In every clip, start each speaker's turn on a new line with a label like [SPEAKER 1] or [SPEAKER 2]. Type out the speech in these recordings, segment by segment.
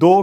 [SPEAKER 1] 2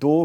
[SPEAKER 1] 2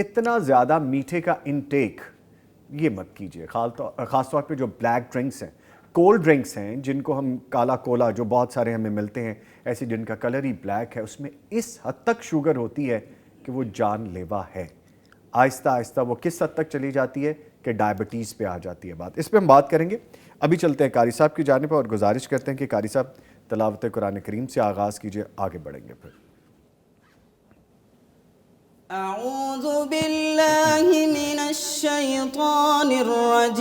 [SPEAKER 1] اتنا زیادہ میٹھے کا انٹیک یہ مت کیجیے، خاص طور پہ جو بلیک ڈرنکس ہیں، کولڈ ڈرنکس ہیں، جن کو ہم کالا کولا جو بہت سارے ہمیں ملتے ہیں ایسے جن کا کلر ہی بلیک ہے، اس میں اس حد تک شوگر ہوتی ہے کہ وہ جان لیوا ہے۔ آہستہ آہستہ وہ کس حد تک چلی جاتی ہے کہ ڈائبٹیز پہ آ جاتی ہے بات، اس پہ ہم بات کریں گے۔ ابھی چلتے ہیں قاری صاحب کی جانب اور گزارش کرتے ہیں کہ قاری صاحب تلاوت قرآن کریم سے آغاز کیجئے، آگے بڑھیں گے پھر۔
[SPEAKER 2] اعوذ باللہ من الشیطان الرجیم،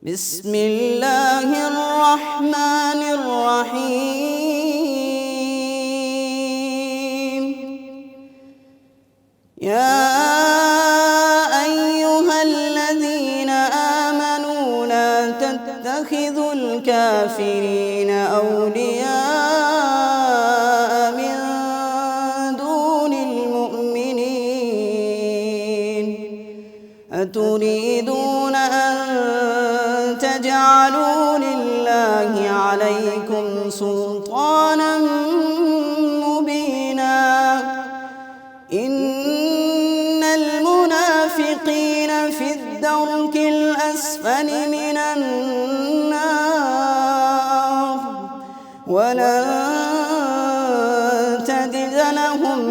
[SPEAKER 2] بسم اللہ الرحمن الرحیم، یا ایہا الذین آمنوا لا تتخذوا الکافرین اولیاء تريدون أن تجعلوا لله عليكم سلطانا مبينا إن المنافقين في الدرك الأسفل من النار ولن تجد لهم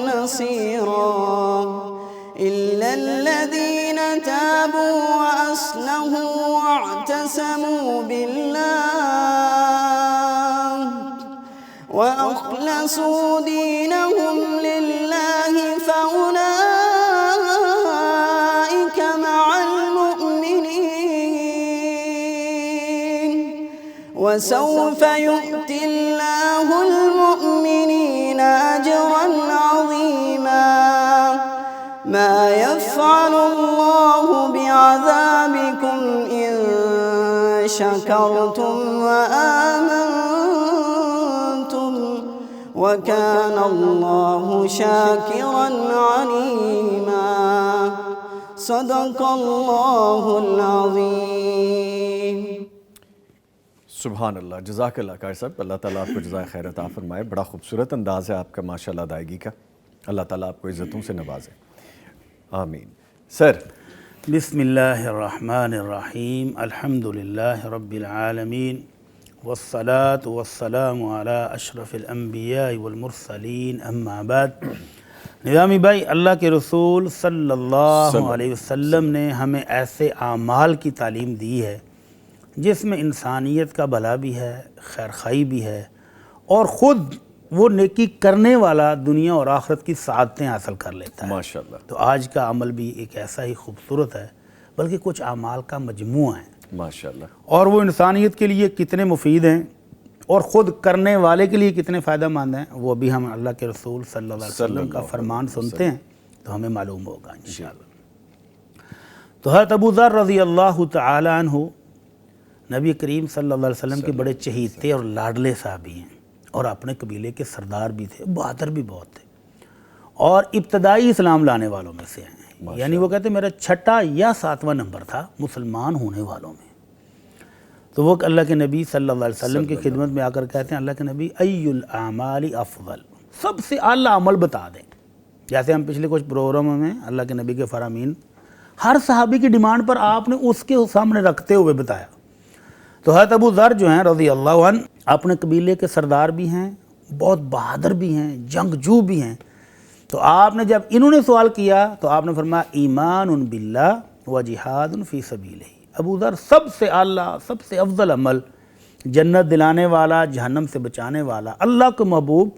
[SPEAKER 2] نصيرا إلا الذين تابوا وأصلحوا واعتصموا بالله وأخلصوا دينهم لله فأولئك مع المؤمنين وسوف يؤتي الله المؤمنين أجرا عظيما ما يفعل الله بعذابكم إن شكرتم وآمنتم وكان الله شاكرا عليما صدق الله العظيم۔
[SPEAKER 1] سبحان اللہ، جزاک اللہ قاری صاحب، اللہ تعالیٰ آپ کو جزائے خیر عطا فرمائے۔ بڑا خوبصورت انداز ہے آپ کا ماشاءاللہ ادائیگی کا، اللہ تعالیٰ آپ کو عزتوں سے نوازے، آمین۔ سر
[SPEAKER 3] بسم اللہ الرحمن الرحیم، الحمدللہ رب العالمین، والصلاة والسلام علی اشرف الانبیاء والمرسلین، اما بعد۔ نظامی بھائی، اللہ کے رسول صلی اللہ علیہ وسلم نے ہمیں ایسے اعمال کی تعلیم دی ہے جس میں انسانیت کا بھلا بھی ہے، خیرخواہی بھی ہے، اور خود وہ نیکی کرنے والا دنیا اور آخرت کی سعادتیں حاصل کر لیتا ہے۔
[SPEAKER 1] ماشاءاللہ۔
[SPEAKER 3] تو آج کا عمل بھی ایک ایسا ہی خوبصورت ہے، بلکہ کچھ اعمال کا مجموعہ ہے،
[SPEAKER 1] ماشاءاللہ،
[SPEAKER 3] اور وہ انسانیت کے لیے کتنے مفید ہیں اور خود کرنے والے کے لیے کتنے فائدہ مند ہیں، وہ بھی ہم اللہ کے رسول صلی اللہ علیہ وسلم کا فرمان سنتے ہیں تو ہمیں معلوم ہوگا انشاءاللہ۔ تو حضرت ابو ذر رضی اللہ تعالی عنہ نبی کریم صلی اللہ علیہ وسلم کے بڑے چہیتے اور لاڈلے صحابی ہیں، اور اپنے قبیلے کے سردار بھی تھے، بہادر بھی بہت تھے، اور ابتدائی اسلام لانے والوں میں سے ہیں، یعنی وہ کہتے ہیں میرا 6واں یا 7واں نمبر تھا مسلمان ہونے والوں میں۔ تو وہ اللہ کے نبی صلی اللہ علیہ وسلم کی خدمت میں آ کر کہتے ہیں اللہ کے نبی ای الاعمال افضل، سب سے اعلیٰ عمل بتا دیں۔ جیسے ہم پچھلے کچھ پروگراموں میں اللہ کے نبی کے فرامین ہر صحابی کی ڈیمانڈ پر آپ نے اس کے سامنے رکھتے ہوئے بتایا۔ تو حضرت ابو ذر جو ہیں رضی اللہ عنہ اپنے قبیلے کے سردار بھی ہیں، بہت بہادر بھی ہیں، جنگجو بھی ہیں۔ تو آپ نے جب انہوں نے سوال کیا تو آپ نے فرمایا ایمان باللہ و جہاد فی سبیلہ۔ ابو ذر سب سے اعلیٰ، سب سے افضل عمل، جنت دلانے والا، جہنم سے بچانے والا، اللہ کو محبوب،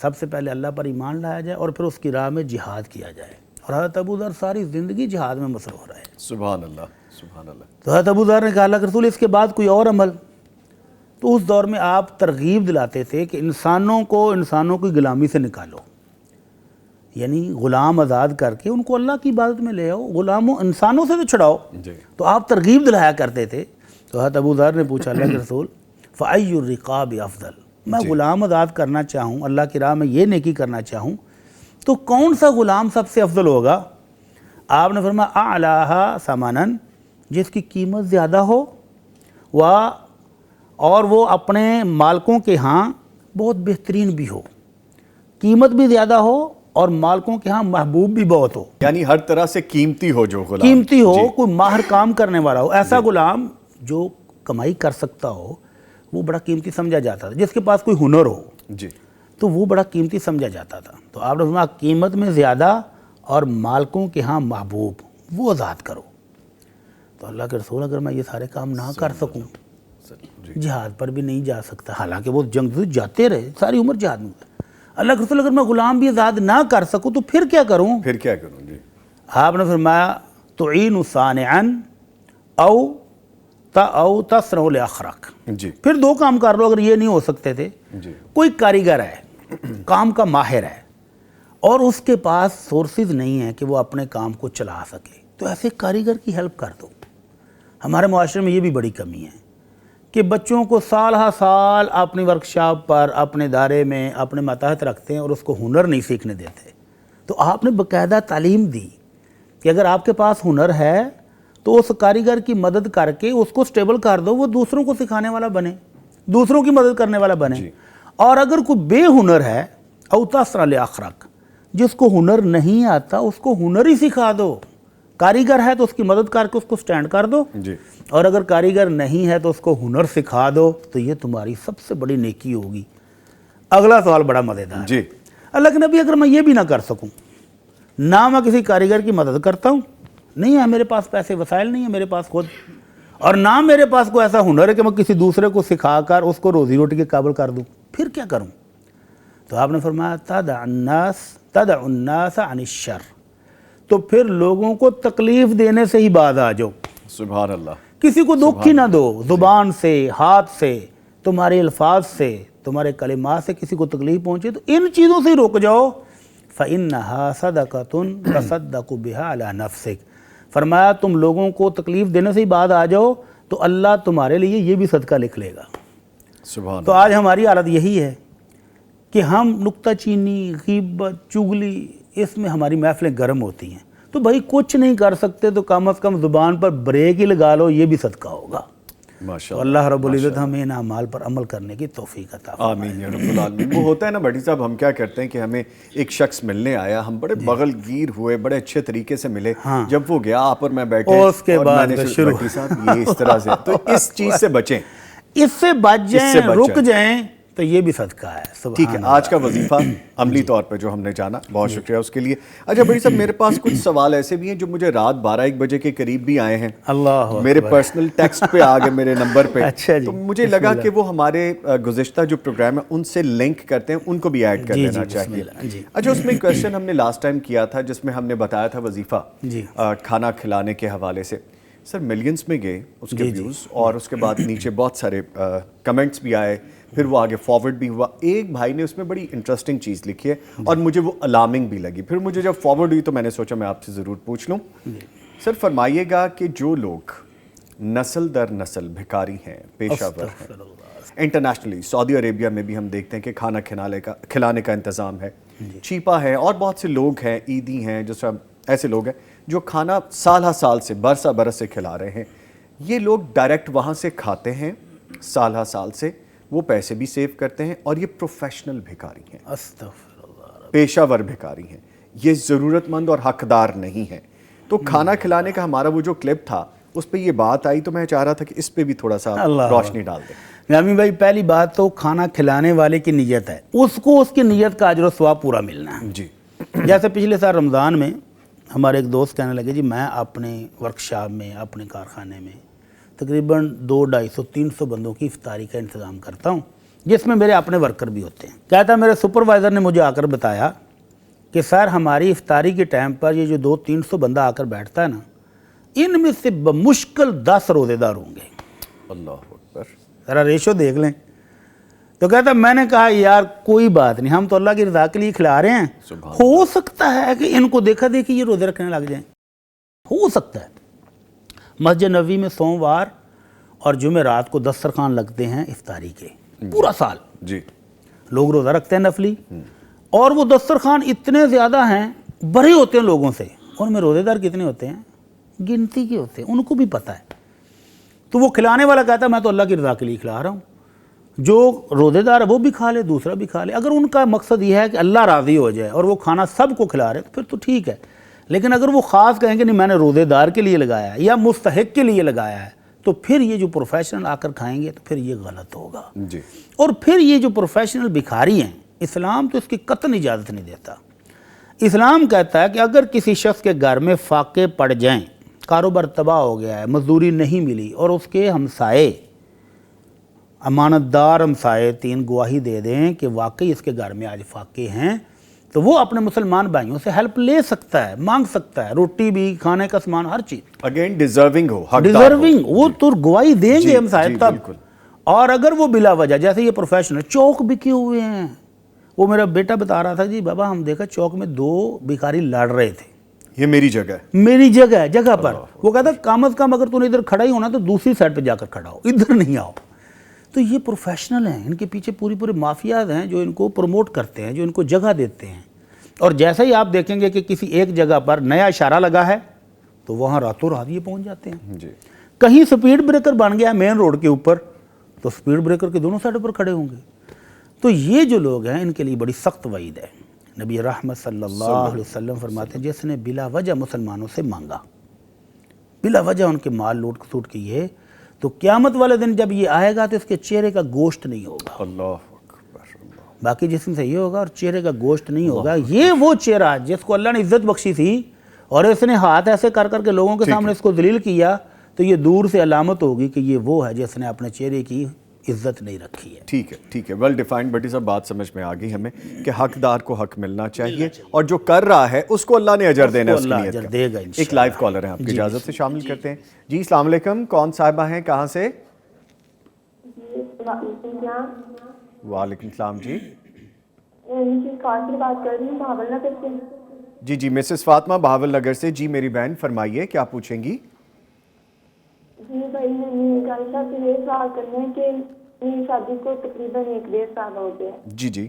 [SPEAKER 3] سب سے پہلے اللہ پر ایمان لایا جائے اور پھر اس کی راہ میں جہاد کیا جائے۔ اور حضرت ابو ذر ساری زندگی جہاد میں مصروف رہے۔
[SPEAKER 1] سبحان اللہ، سبحان اللہ۔
[SPEAKER 3] تو حضرت ابو ذر نے کہا اللہ کے رسول اس کے بعد کوئی اور عمل؟ تو اس دور میں آپ ترغیب دلاتے تھے کہ انسانوں کی غلامی سے نکالو، یعنی غلام آزاد کر کے ان کو اللہ کی عبادت میں لے آؤ، غلاموں انسانوں سے تو چھڑاؤ۔ تو آپ ترغیب دلایا کرتے تھے۔ تو حضرت ابو ذر نے پوچھا اللہ کے رسول فَأَيُّ الرِّقَابِ أَفْضَلُ، میں غلام آزاد کرنا چاہوں، اللہ کی راہ میں یہ نیکی کرنا چاہوں تو کون سا غلام سب سے افضل ہوگا؟ آپ نے فرمایا اعلیٰ ثمناً، جس کی قیمت زیادہ ہو، اور وہ اپنے مالکوں کے ہاں بہت بہترین بھی ہو، قیمت بھی زیادہ ہو اور مالکوں کے ہاں محبوب بھی بہت ہو،
[SPEAKER 1] یعنی ہر طرح سے قیمتی ہو جو غلام،
[SPEAKER 3] قیمتی ہو، کوئی ماہر کام کرنے والا ہو. ایسا غلام جو کمائی کر سکتا ہو وہ بڑا قیمتی سمجھا جاتا تھا. جس کے پاس کوئی ہنر ہو
[SPEAKER 1] جی
[SPEAKER 3] تو وہ بڑا قیمتی سمجھا جاتا تھا. تو آپ نے فرمایا قیمت میں زیادہ اور مالکوں کے ہاں محبوب وہ آزاد کرو. تو اللہ کے رسول اگر میں یہ سارے کام نہ کر سکوں، جہاد پر بھی نہیں جا سکتا، حالانکہ وہ جنگ سے جاتے رہے ساری عمر جہاد میں. اللہ کے رسول اگر میں غلام بھی آزاد نہ کر سکوں تو پھر کیا کروں؟
[SPEAKER 1] پھر کیا کروں؟ جی
[SPEAKER 3] آپ نے فرمایا تعین صانعا او تصنع لاخرک.
[SPEAKER 1] جی
[SPEAKER 3] پھر دو کام کر لو اگر یہ نہیں ہو سکتے تھے.
[SPEAKER 1] جی
[SPEAKER 3] کوئی کاریگر ہے، کام کا ماہر ہے، اور اس کے پاس سورسز نہیں ہیں کہ وہ اپنے کام کو چلا سکے، تو ایسے کاریگر کی ہیلپ کر دو. ہمارے معاشرے میں یہ بھی بڑی کمی ہے کہ بچوں کو سال ہا سال اپنی ورکشاپ پر، اپنے ادارے میں، اپنے ماتحت رکھتے ہیں اور اس کو ہنر نہیں سیکھنے دیتے. تو آپ نے باقاعدہ تعلیم دی کہ اگر آپ کے پاس ہنر ہے تو اس کاریگر کی مدد کر کے اس کو سٹیبل کر دو، وہ دوسروں کو سکھانے والا بنے، دوسروں کی مدد کرنے والا بنے. اور اگر کوئی بے ہنر ہے او تصنع لاخرک، جس کو ہنر نہیں آتا اس کو ہنر ہی سکھا دو. کاریگر ہے تو اس کی مدد کر کے اس کو سٹینڈ کر دو،
[SPEAKER 1] جی
[SPEAKER 3] اور اگر کاریگر نہیں ہے تو اس کو ہنر سکھا دو. تو یہ تمہاری سب سے بڑی نیکی ہوگی. اگلا سوال بڑا مزیدار ہے.
[SPEAKER 1] جی
[SPEAKER 3] اللہ کے نبی اگر میں یہ بھی نہ کر سکوں، نہ میں کسی کاریگر کی مدد کرتا ہوں، نہیں ہے میرے پاس پیسے وسائل نہیں ہے میرے پاس خود، اور نہ میرے پاس کوئی ایسا ہنر ہے کہ میں کسی دوسرے کو سکھا کر اس کو روزی روٹی کے قابل کر دوں، پھر کیا کروں؟ تو آپ نے فرمایا تدع الناس عن الشر. تو پھر لوگوں کو تکلیف دینے سے ہی باز آ جاؤ.
[SPEAKER 1] سبحان اللہ.
[SPEAKER 3] کسی کو دکھ ہی نہ دو، زبان سے، ہاتھ سے، تمہارے الفاظ سے، تمہارے کلمات سے کسی کو تکلیف پہنچے تو ان چیزوں سے ہی رک جاؤ. فَإِنَّهَا صَدَقَةٌ تَصَدَّقُ بِهَا عَلَى نَفْسِكَ. فرمایا تم لوگوں کو تکلیف دینے سے ہی بعد آ جاؤ تو اللہ تمہارے لیے یہ بھی صدقہ لکھ لے گا.
[SPEAKER 1] سبحان
[SPEAKER 3] تو آج ہماری حالت یہی ہے کہ ہم نکتہ چینی، غیبت، چغلی، اس میں ہماری محفلیں گرم ہوتی ہیں. تو بھائی کچھ نہیں کر سکتے تو کم از کم زبان پر بریک ہی لگا لو، یہ بھی صدقہ ہوگا.
[SPEAKER 1] ماشاء
[SPEAKER 3] تو اللہ رب العزت ہمیں ان اعمال پر عمل کرنے کی توفیق عطا فرمائے.
[SPEAKER 1] آمین یا رب العالمین. وہ ہوتا ہے نا بھٹی صاحب، ہم کیا کرتے ہیں کہ ہمیں ایک شخص ملنے آیا، ہم بڑے بغل گیر ہوئے، بڑے اچھے طریقے سے ملے. جب وہ گیا آپ اور میں بیٹھے
[SPEAKER 3] اس کے بعد شروع
[SPEAKER 1] بھٹی صاحب یہ اس طرح سے. تو اس چیز سے بچیں،
[SPEAKER 3] اس سے بچ جائیں، رک جائیں تو یہ بھی صدقہ ہے.
[SPEAKER 1] ٹھیک ہے. آج کا وظیفہ عملی طور پہ جو ہم نے جانا، بہت شکریہ اس کے لیے. اچھا بھائی صاحب، میرے پاس کچھ سوال ایسے بھی ہیں جو مجھے رات 12-1 بجے کے قریب بھی آئے ہیں.
[SPEAKER 3] اللہ
[SPEAKER 1] میرے پرسنل ٹیکسٹ پہ آ گئے، میرے نمبر پہ.
[SPEAKER 3] اچھا جی.
[SPEAKER 1] تو مجھے لگا کہ وہ ہمارے گزشتہ جو پروگرام ہے ان سے لنک کرتے ہیں، ان کو بھی ایڈ کر لینا چاہیے. اچھا اس میں ایک کویشچن ہم نے لاسٹ ٹائم کیا تھا جس میں ہم نے بتایا تھا وظیفہ کھانا کھلانے کے حوالے سے. سر ملینز میں گئے اس کے ویوز، اور اس کے بعد نیچے بہت سارے کمنٹس بھی آئے، پھر وہ آگے فارورڈ بھی ہوا. ایک بھائی نے اس میں بڑی انٹرسٹنگ چیز لکھی ہے اور مجھے وہ الارمنگ بھی لگی. پھر مجھے جب فارورڈ ہوئی تو میں نے سوچا میں آپ سے ضرور پوچھ لوں. سر فرمائیے گا کہ جو لوگ نسل در نسل بھکاری ہیں، پیشہ ور ہیں، انٹرنیشنلی سعودی عربیہ میں بھی ہم دیکھتے ہیں کہ کھانا کھلانے کا انتظام ہے، چیپا ہے، اور بہت سے لوگ ہیں، عیدی ہیں، جو سب ایسے لوگ ہیں جو کھانا سال ہا سال سے، برسہ برس سے کھلا رہے ہیں. یہ لوگ ڈائریکٹ وہاں سے کھاتے ہیں سال ہا سال سے، وہ پیسے بھی سیو کرتے ہیں، اور یہ پروفیشنل بھکاری ہیں، پیشہ ور بھکاری ہیں، یہ ضرورت مند اور حقدار نہیں ہیں. تو کھانا کھلانے کا ہمارا وہ جو کلپ تھا اس پہ یہ بات آئی، تو میں چاہ رہا تھا کہ اس پہ بھی تھوڑا سا روشنی ڈال دیں.
[SPEAKER 3] یامین بھائی، پہلی بات تو کھانا کھلانے والے کی نیت ہے، اس کو اس کی نیت کا اجر و ثواب پورا ملنا ہے.
[SPEAKER 1] جی.
[SPEAKER 3] جیسے پچھلے سال رمضان میں ہمارے ایک دوست کہنے لگے جی میں اپنے ورکشاپ میں، اپنے کارخانے میں تقریباً 200-250-300 بندوں کی افطاری کا انتظام کرتا ہوں، جس میں میرے اپنے ورکر بھی ہوتے ہیں. کہتا میرے سپروائزر نے مجھے آ کر بتایا کہ سر ہماری افطاری کے ٹائم پر یہ جو 200-300 بندہ آ کر بیٹھتا ہے نا، ان میں سے بمشکل 10 روزے دار ہوں گے.
[SPEAKER 1] اللہ اکبر.
[SPEAKER 3] ذرا ریشو دیکھ لیں. تو کہتا میں نے کہا یار کوئی بات نہیں، ہم تو اللہ کی رضا کے لیے کھلا رہے ہیں، ہو سکتا ہے کہ ان کو دیکھا دیکھی یہ روزے رکھنے لگ جائیں، ہو سکتا ہے. مسجد نبوی میں سوموار اور جمعرات کو دسترخوان لگتے ہیں افطاری کے، پورا سال
[SPEAKER 1] جی
[SPEAKER 3] لوگ روزہ رکھتے ہیں نفلی، اور وہ دسترخوان اتنے زیادہ ہیں، بھرے ہوتے ہیں لوگوں سے. اور میں روزے دار کتنے ہوتے ہیں؟ گنتی کے ہوتے ہیں، ان کو بھی پتہ ہے. تو وہ کھلانے والا کہتا ہے میں تو اللہ کی رضا کے لیے کھلا رہا ہوں، جو روزے دار ہے وہ بھی کھا لے دوسرا بھی کھا لے۔ اگر ان کا مقصد یہ ہے کہ اللہ راضی ہو جائے اور وہ کھانا سب کو کھلا رہے تو پھر تو ٹھیک ہے، لیکن اگر وہ خاص کہیں کہ نہیں میں نے روزے دار کے لیے لگایا ہے یا مستحق کے لیے لگایا ہے، تو پھر یہ جو پروفیشنل آ کر کھائیں گے تو پھر یہ غلط ہوگا۔
[SPEAKER 1] جی
[SPEAKER 3] اور پھر یہ جو پروفیشنل بھکاری ہیں، اسلام تو اس کی قطعاً اجازت نہیں دیتا۔ اسلام کہتا ہے کہ اگر کسی شخص کے گھر میں فاقے پڑ جائیں، کاروبار تباہ ہو گیا ہے، مزدوری نہیں ملی، اور اس کے ہمسائے امانت دار ہمسائے 3 گواہی دے دیں کہ واقعی اس کے گھر میں آج فاقے ہیں، تو وہ اپنے مسلمان بھائیوں سے ہیلپ لے سکتا ہے، مانگ سکتا ہے، روٹی بھی، کھانے کا سامان، ہر چیز
[SPEAKER 1] اگین ڈیزرونگ ہو، حقدار ہو۔
[SPEAKER 3] ڈیزرونگ، وہ تو گواہی دیں
[SPEAKER 1] جی،
[SPEAKER 3] گے ہمسائے
[SPEAKER 1] جی،
[SPEAKER 3] تب۔
[SPEAKER 1] بالکل۔
[SPEAKER 3] اور اگر وہ بلا وجہ، جیسے یہ پروفیشنل چوک بکے ہوئے ہیں، وہ میرا بیٹا بتا رہا تھا جی بابا ہم دیکھا چوک میں 2 بھکاری لڑ رہے تھے،
[SPEAKER 1] یہ میری جگہ ہے۔
[SPEAKER 3] میری جگہ ہے، جگہ پر۔ وہ کہتا کم از کم اگر تو نے ادھر کھڑا ہی ہونا تو دوسری سائڈ پہ جا کر کھڑا ہو، ادھر نہیں آؤ۔ تو یہ پروفیشنل ہیں، ان کے پیچھے پورے مافیاز ہیں جو ان کو پروموٹ کرتے ہیں، جو ان کو جگہ دیتے ہیں۔ اور جیسے ہی آپ دیکھیں گے کہ کسی ایک جگہ پر نیا اشارہ لگا ہے تو وہاں راتوں رات یہ پہنچ جاتے ہیں۔
[SPEAKER 1] جی
[SPEAKER 3] کہیں سپیڈ بریکر بن گیا مین روڈ کے اوپر تو سپیڈ بریکر کے دونوں سائڈ پر کھڑے ہوں گے۔ تو یہ جو لوگ ہیں ان کے لیے بڑی سخت وعید ہے۔ نبی رحمت صلی اللہ علیہ وسلم فرماتے ہیں جس نے بلا وجہ مسلمانوں سے مانگا، بلا وجہ ان کے مال لوٹ کھسوٹ کیے، تو قیامت والے دن جب یہ آئے گا تو اس کے چہرے کا گوشت نہیں ہوگا،
[SPEAKER 1] اللہ اکبر، اللہ۔
[SPEAKER 3] باقی جسم سے یہ ہوگا اور چہرے کا گوشت نہیں ہوگا۔ یہ وہ چہرہ جس کو اللہ نے عزت بخشی تھی اور اس نے ہاتھ ایسے کر کر کے لوگوں کے سامنے اس کو ذلیل کیا، تو یہ دور سے علامت ہوگی کہ یہ وہ ہے جس نے اپنے چہرے کی عزت نہیں رکھی ہے۔
[SPEAKER 1] ٹھیک ہے، ویل ڈیفائنڈ۔ بٹی صاحب بات سمجھ میں آ گئی ہمیں کہ حقدار کو حق ملنا چاہیے اور جو کر رہا ہے اس کو اللہ نے اجر دینا ہے، اس کی
[SPEAKER 3] اللہ
[SPEAKER 1] نیت
[SPEAKER 3] اجر
[SPEAKER 1] کا۔
[SPEAKER 3] دے گا انشاءاللہ۔
[SPEAKER 1] ایک لائیو کالر ہیں، آپ کی اجازت سے شامل کرتے ہیں۔ جی السلام علیکم، کون صاحبہ ہیں، کہاں سے؟ وعلیکم السلام۔ جی
[SPEAKER 4] بات کر رہی ہوں بہاول نگر سے۔
[SPEAKER 1] جی مسز فاطمہ بہاول نگر سے۔ جی میری بہن فرمائیے کیا پوچھیں گی؟
[SPEAKER 4] جی بھائی میں گائشہ سے یہ سوال کرنا ہے کہ میری شادی کو تقریباً 1-1.5 سال ہو گیا ہے،
[SPEAKER 1] جی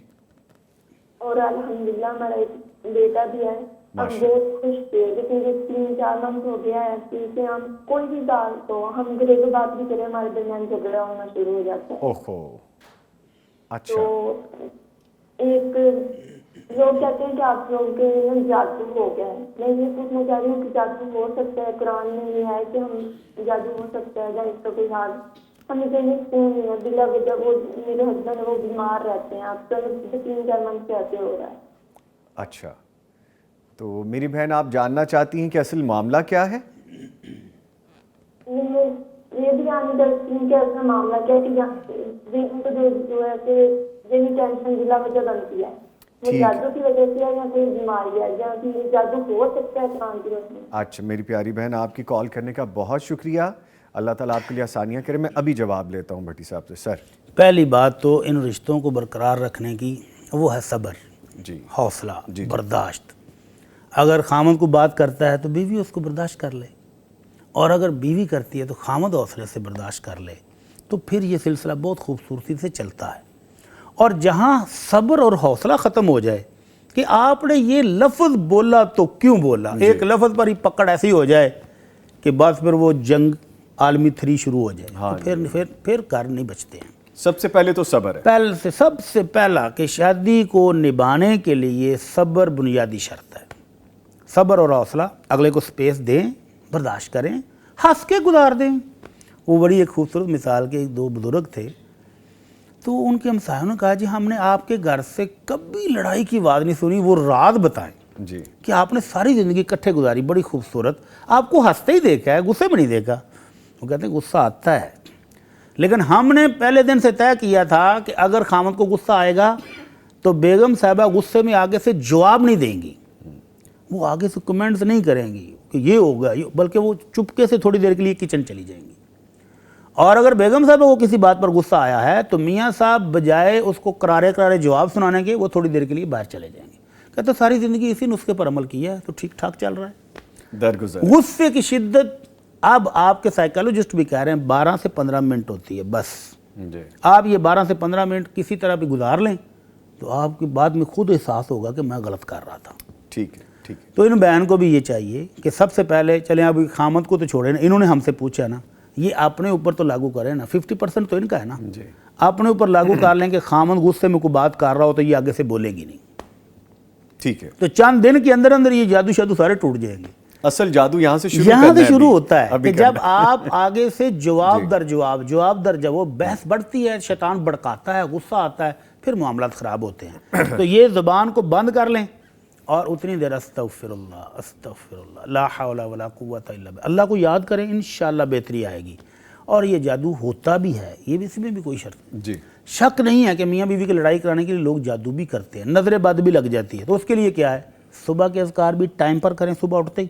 [SPEAKER 4] اور الحمدللہ ہمارا ایک بیٹا بھی ہے، ہم بہت خوش تھے، لیکن یہ 3-4 منتھ ہو گیا ہے کہ ہم کوئی بھی بات ہو، ہم گھریلو بات بھی کریں ہمارے درمیان جھگڑا ہونا شروع ہو جاتا ہے۔
[SPEAKER 1] اوہو، اچھا۔
[SPEAKER 4] تو ایک لوگ کہتے ہیں کہ آپ لوگوں کے جادو ہو گیا ہے، میں یہ پوچھنا چاہ رہی ہوں کہ جادو ہو سکتا ہے؟ قرآن میں یہ ہے کہ ہم جادو ہو سکتا ہے یا اس کا کوئی حال؟ ہمیں کہیں سکون نہیں ہے، بلا وجہ وہ میرے ہسبینڈ وہ بیمار رہتے ہیں، آپ کا 3-4 منتھ سے ایسے ہو رہا ہے۔
[SPEAKER 1] اچھا، تو میری بہن آپ جاننا چاہتی ہیں کہ اصل معاملہ کیا ہے؟
[SPEAKER 4] یہ بھی آنے درتی ہوں کہ ایسا معاملہ کیا ہے کہ جو ہے کہ یہی ٹینشن بلا وجہ بنتی ہے، وہ جادو کی وجہ سے ہے یا کوئی بیماری ہے یا پھر جادو ہو سکتا ہے قرآن کی روشنی میں؟
[SPEAKER 1] اچھا میری پیاری بہن، آپ کی کال کرنے کا بہت شکریہ، اللہ تعالیٰ آپ کے لیے آسانیاں کرے۔ میں ابھی جواب لیتا ہوں بھٹی صاحب سے۔ سر
[SPEAKER 3] پہلی بات تو ان رشتوں کو برقرار رکھنے کی وہ ہے صبر،
[SPEAKER 1] جی
[SPEAKER 3] حوصلہ، برداشت۔ اگر خامد کو بات کرتا ہے تو بیوی اس کو برداشت کر لے، اور اگر بیوی کرتی ہے تو خامد حوصلے سے برداشت کر لے، تو پھر یہ سلسلہ بہت خوبصورتی سے چلتا ہے۔ اور جہاں صبر اور حوصلہ ختم ہو جائے کہ آپ نے یہ لفظ بولا تو کیوں بولا، ایک لفظ پر ہی پکڑ ایسی ہو جائے کہ بس پھر وہ جنگ عالمی 3 شروع ہو جائے، تو پھر کار نہیں بچتے ہیں۔
[SPEAKER 1] سب سے پہلے تو صبر ہے،
[SPEAKER 3] سب سے پہلا کہ شادی کو نبھانے کے لیے صبر بنیادی شرط ہے۔ صبر اور حوصلہ، اگلے کو سپیس دیں، برداشت کریں، ہنس کے گزار دیں۔ وہ بڑی ایک خوبصورت مثال کے 2 بزرگ تھے، تو ان کے ہمسایوں نے کہا جی ہم نے آپ کے گھر سے کبھی لڑائی کی آواز نہیں سنی، وہ راز بتائیں
[SPEAKER 1] جی
[SPEAKER 3] کہ آپ نے ساری زندگی اکٹھے گزاری، بڑی خوبصورت، آپ کو ہنستے ہی دیکھا ہے، غصے میں نہیں دیکھا۔ وہ کہتے ہیں غصہ آتا ہے، لیکن ہم نے پہلے دن سے طے کیا تھا کہ اگر خامد کو غصہ آئے گا تو بیگم صاحبہ غصے میں آگے سے جواب نہیں دیں گی، وہ آگے سے کمنٹس نہیں کریں گی کہ یہ ہوگا، بلکہ وہ چپکے سے تھوڑی دیر کے لیے کچن چلی جائیں گی۔ اور اگر بیگم صاحبہ کو کسی بات پر غصہ آیا ہے تو میاں صاحب بجائے اس کو کرارے جواب سنانے کے، وہ تھوڑی دیر کے لیے باہر چلے جائیں گے۔ کہتے ساری زندگی اسی نسخے پر عمل کیا ہے تو ٹھیک ٹھاک چل رہا ہے۔
[SPEAKER 1] درگزر
[SPEAKER 3] غصے کی شدت اب آپ کے سائیکالوجسٹ بھی کہہ رہے ہیں 12 سے 15 منٹ ہوتی ہے بس۔
[SPEAKER 1] جی
[SPEAKER 3] آپ یہ 12 سے 15 منٹ کسی طرح بھی گزار لیں تو آپ کی بعد میں خود احساس ہوگا کہ میں غلط کر رہا تھا۔
[SPEAKER 1] ٹھیک ہے، ٹھیک ہے۔
[SPEAKER 3] تو ان بہن کو بھی یہ چاہیے کہ سب سے پہلے چلیں ابھی خامد کو تو چھوڑیں نا، انہوں نے ہم سے پوچھا نا، یہ اپنے اوپر تو لاگو کریں نا, 50% تو ان کا ہے نا,
[SPEAKER 1] جی
[SPEAKER 3] اپنے اوپر لاگو کر لیں کہ خامن غصے میں کوئی بات کر رہا ہو تو یہ آگے سے بولے گی نہیں,
[SPEAKER 1] ٹھیک ہے.
[SPEAKER 3] تو چند دن کے اندر اندر یہ جادو شادو سارے ٹوٹ جائیں گے.
[SPEAKER 1] اصل جادو یہاں سے
[SPEAKER 3] شروع ہوتا ہے کہ جب آپ آگے سے جواب در جواب وہ بحث بڑھتی ہے, شیطان بڑکاتا ہے, غصہ آتا ہے, پھر معاملات خراب ہوتے ہیں. تو یہ زبان کو بند کر لیں اور اتنی دیر استغفر اللہ لا حول ولا قوت الا باللہ, اللہ کو یاد کریں, انشاءاللہ بہتری آئے گی. اور یہ جادو ہوتا بھی ہے, یہ بھی اس میں بھی کوئی شک نہیں ہے کہ میاں بیوی کی لڑائی کرانے کے لیے لوگ جادو بھی کرتے ہیں, نظر بد بھی لگ جاتی ہے. تو اس کے لیے کیا ہے, صبح کے اذکار بھی ٹائم پر کریں صبح اٹھتے ہی,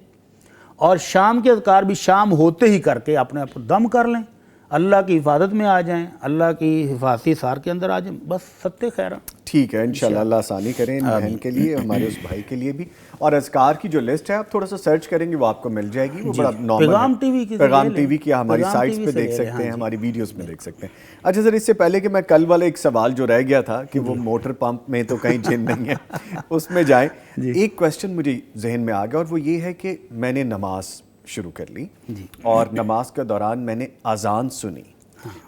[SPEAKER 3] اور شام کے اذکار بھی شام ہوتے ہی کر کے اپنے آپ کو دم کر لیں, اللہ کی حفاظت میں آ جائیں, اللہ کی حفاظتی سار کے اندر آ جائیں, بس ستے خیر.
[SPEAKER 1] ٹھیک ہے, انشاءاللہ اللہ آسانی کریں ان بہن کے لیے, ہمارے اس بھائی کے لیے بھی. اور اذکار کی جو لسٹ ہے آپ تھوڑا سا سرچ کریں گے وہ آپ کو مل جائے گی, وہ بڑا نارمل ہے. پیغام ٹی وی کی ہماری سائٹس پہ دیکھ سکتے ہیں, ہماری ویڈیوز میں دیکھ سکتے ہیں. اچھا سر, اس سے پہلے کہ میں کل والا ایک سوال جو رہ گیا تھا کہ وہ موٹر پمپ میں تو کہیں جن نہیں ہے, اس میں جائیں, ایک کویسچن مجھے ذہن میں آ گیا, اور وہ یہ ہے کہ میں نے نماز شروع کر لی اور نماز کے دوران میں نے اذان سنی,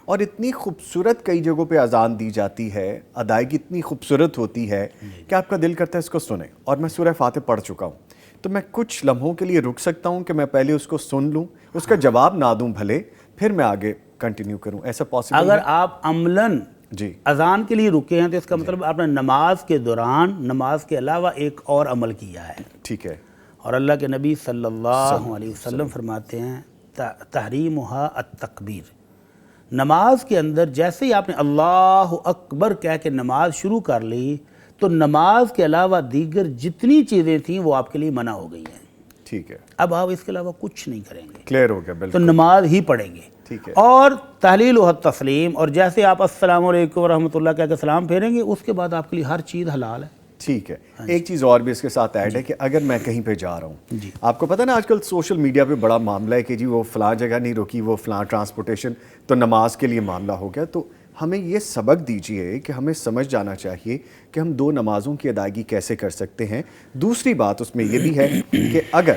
[SPEAKER 1] اور اتنی خوبصورت کئی جگہوں پہ اذان دی جاتی ہے, ادائیگی اتنی خوبصورت ہوتی ہے کہ آپ کا دل کرتا ہے اس کو سنیں. اور میں سورہ فاتح پڑھ چکا ہوں, تو میں کچھ لمحوں کے لیے رک سکتا ہوں کہ میں پہلے اس کو سن لوں, اس کا جواب نہ دوں بھلے, پھر میں آگے کنٹینیو کروں, ایسا پاسبل ہے؟
[SPEAKER 3] اگر آپ عملاً اذان کے لیے رکے ہیں تو اس کا مطلب آپ نے نماز کے دوران نماز کے علاوہ ایک اور عمل کیا ہے.
[SPEAKER 1] ٹھیک ہے.
[SPEAKER 3] اور اللہ کے نبی صلی اللہ علیہ وسلم فرماتے ہیں تحریمھا التکبیر, نماز کے اندر جیسے ہی آپ نے اللہ اکبر کہہ کے نماز شروع کر لی تو نماز کے علاوہ دیگر جتنی چیزیں تھیں وہ آپ کے لیے منع ہو گئی ہیں.
[SPEAKER 1] ٹھیک ہے.
[SPEAKER 3] اب آپ اس کے علاوہ کچھ نہیں کریں گے,
[SPEAKER 1] کلیئر ہو گیا, بالکل.
[SPEAKER 3] تو نماز ہی پڑھیں گے.
[SPEAKER 1] ٹھیک ہے.
[SPEAKER 3] اور تحلیل و تسلیم, اور جیسے آپ السلام علیکم ورحمۃ اللہ کہہ کے سلام پھیریں گے, اس کے بعد آپ کے لیے ہر چیز حلال ہے.
[SPEAKER 1] ٹھیک ہے. ایک چیز اور بھی اس کے ساتھ ایڈ ہے کہ اگر میں کہیں پہ جا رہا ہوں, آپ کو پتہ نا آج کل سوشل میڈیا پہ بڑا معاملہ ہے کہ جی وہ فلاں جگہ نہیں رکی, وہ فلاں ٹرانسپورٹیشن, تو نماز کے لیے معاملہ ہو گیا. تو ہمیں یہ سبق دیجئے کہ ہمیں سمجھ جانا چاہیے کہ ہم دو نمازوں کی ادائیگی کیسے کر سکتے ہیں. دوسری بات اس میں یہ بھی ہے کہ اگر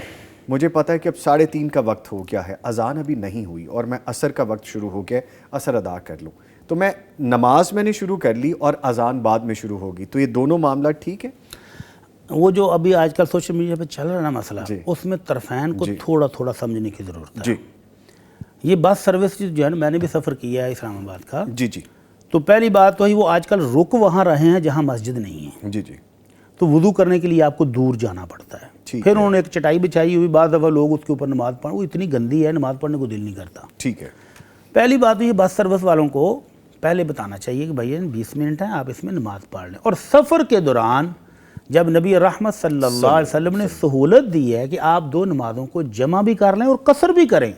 [SPEAKER 1] مجھے پتہ ہے کہ اب 3:30 کا وقت ہو گیا ہے, اذان ابھی نہیں ہوئی, اور میں عصر کا وقت شروع ہو گیا, عصر ادا کر لوں, تو میں نماز میں نے شروع کر لی اور اذان بعد میں شروع ہوگی, تو یہ دونوں معاملہ ٹھیک ہے؟
[SPEAKER 3] وہ جو ابھی آج کل سوشل میڈیا پہ چل رہا ہے نا مسئلہ, اس میں طرفین کو تھوڑا تھوڑا سمجھنے کی ضرورت ہے.
[SPEAKER 1] جی.
[SPEAKER 3] یہ بس سروس جو ہے نا, میں نے بھی سفر کیا ہے اسلام آباد کا.
[SPEAKER 1] جی جی.
[SPEAKER 3] تو پہلی بات تو ہی وہ آج کل رک وہاں رہے ہیں جہاں مسجد نہیں ہے.
[SPEAKER 1] جی جی.
[SPEAKER 3] تو وضو کرنے کے لیے آپ کو دور جانا پڑتا ہے. پھر انہوں نے ایک چٹائی بچھائی ہوئی, بعض دفعہ لوگ اس کے اوپر نماز پڑھیں, وہ اتنی گندی ہے نماز پڑھنے کو دل نہیں کرتا.
[SPEAKER 1] ٹھیک ہے.
[SPEAKER 3] پہلی بات تو یہ بس سروس والوں کو پہلے بتانا چاہیے کہ بھائی 20 منٹ ہیں, آپ اس میں نماز پڑھ لیں. اور سفر کے دوران جب نبی رحمت صلی اللہ علیہ وسلم نے سہولت دی ہے کہ آپ دو نمازوں کو جمع بھی کر لیں اور قصر بھی کریں,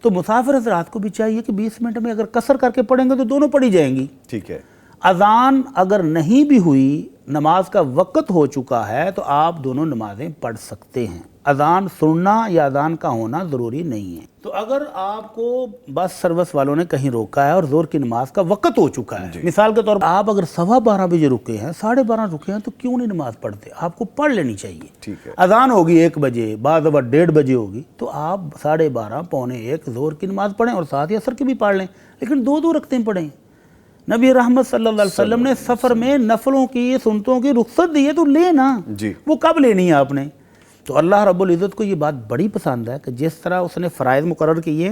[SPEAKER 3] تو مسافر حضرات کو بھی چاہیے کہ 20 منٹ میں اگر قصر کر کے پڑھیں گے تو دونوں پڑھی جائیں گی.
[SPEAKER 1] ٹھیک ہے.
[SPEAKER 3] اذان اگر نہیں بھی ہوئی, نماز کا وقت ہو چکا ہے, تو آپ دونوں نمازیں پڑھ سکتے ہیں. اذان سننا یا اذان کا ہونا ضروری نہیں ہے. تو اگر آپ کو بس سروس والوں نے کہیں روکا ہے اور ظہر کی نماز کا وقت ہو چکا ہے, مثال کے طور پر آپ اگر 12:15 بجے رکے ہیں, 12:30 رکے ہیں, تو کیوں نہیں نماز پڑھتے؟ آپ کو پڑھ لینی چاہیے.
[SPEAKER 1] ٹھیک ہے.
[SPEAKER 3] اذان ہوگی 1 بجے, بعض دفعہ 1:30 بجے ہوگی, تو آپ 12:30 پونے 1 ظہر کی نماز پڑھیں اور ساتھ ہی عصر کی بھی پڑھ لیں, لیکن 2 رکعتیں پڑھیں. نبی رحمت صلی اللہ علیہ وسلم نے سفر میں نفلوں کی سنتوں کی رخصت دی ہے, تو لینا. وہ کب لینی ہے آپ نے؟ تو اللہ رب العزت کو یہ بات بڑی پسند ہے کہ جس طرح اس نے فرائض مقرر کیے